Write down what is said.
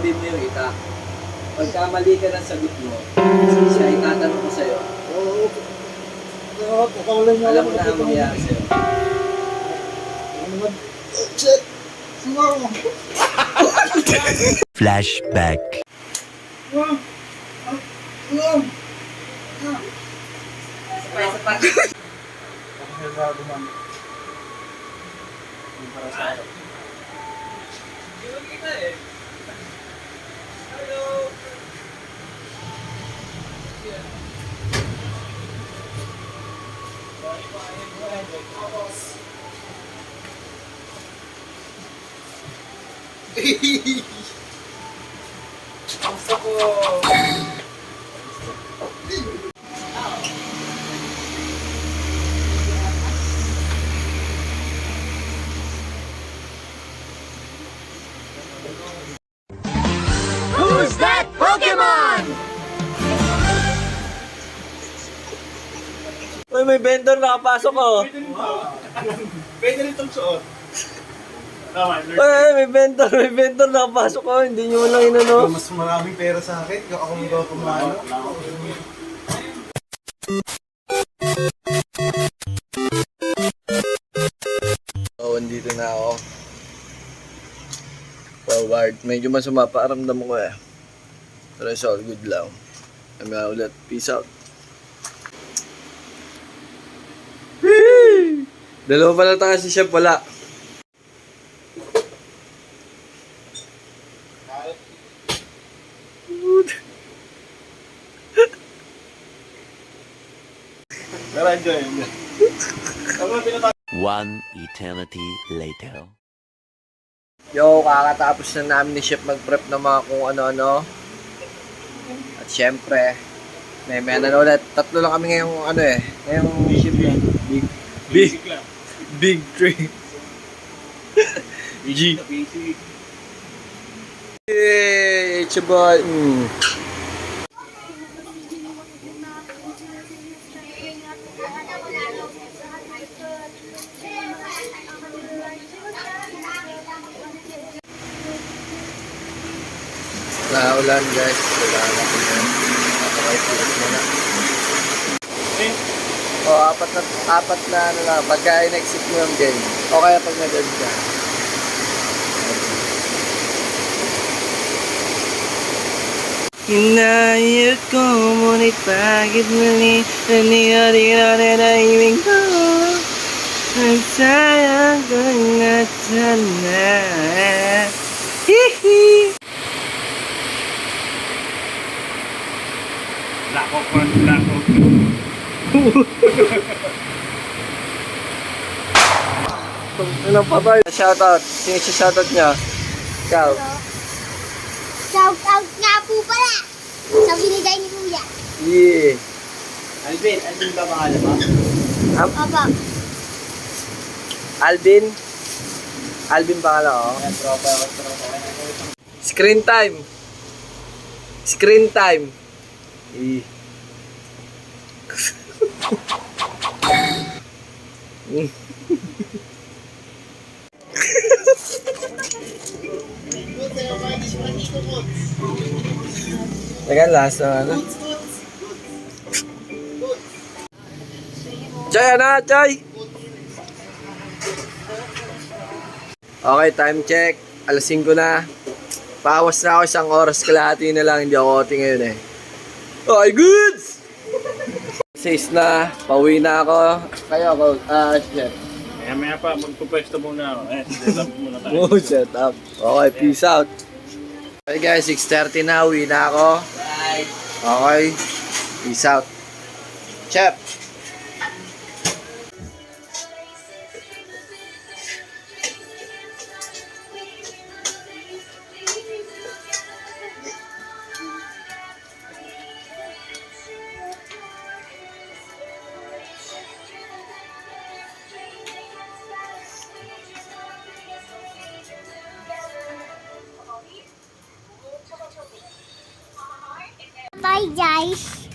tabi mo yung itak. Pagka mali ka ng sagot mo, siya itatanong ko sa'yo. Alam mo na ang mangyayari sa'yo. Flashback. Gusto ko. Who's that Pokemon? Uy, may vendor nakapasok oh. Pwede rin itong suot. Tama, Uy, may vendor nakapasok oh. Hindi nyo lang inano. mas maraming pera sa akin. Kung ako magawa pumano. Oh, andito na ako. Forward. Medyo masama paramdam ko eh. Pero it's all good lang. Kami na ulit. Peace out. Dalawa pala tayo si Chef wala. Pero enjoy. One eternity later. Yo, kakatapos na namin ni Chef mag-prep ng mga kung ano-ano. At syempre, may na ulit. Tatlo lang kami ngayong ano eh. Ngayong ship na. Big 3. G. Yay! It's your boy. Ulan guys. Wala na kami na. Nakakaipulis mo na. O, apat na ano lang. Pagka in-exit mo yung game. O kaya pag nag-end ka. Hinayot ko, ngunit bakit mali nangyari na ibig ko. Nagsayang ko nga sana. Hihi. Lakok. Ano pa ba? Shoutout. Sino siya shoutout niya? Ikaw. Shout out nga po pala sa binigay ni Kuya. Yeah. Alvin ba pangalan mo? Opo. Alvin pangalan ko. Screen time. Eh. Teka, last na ano. Chay, ano? Chay! Okay, time check. Alas 5 na. Pawas na ako, isang oras kalahati na lang. Hindi ako OT ngayon eh. Okay, goods! 6 na. Pauwi na ako. Kayo ako. Chef. Maya pa, magpupwesto muna ako. Set up muna tayo. Oh, set up. Okay, peace out. Okay guys, 6:30 na. Uwi na ako. Bye. Okay. Peace out. Chef. Bye guys.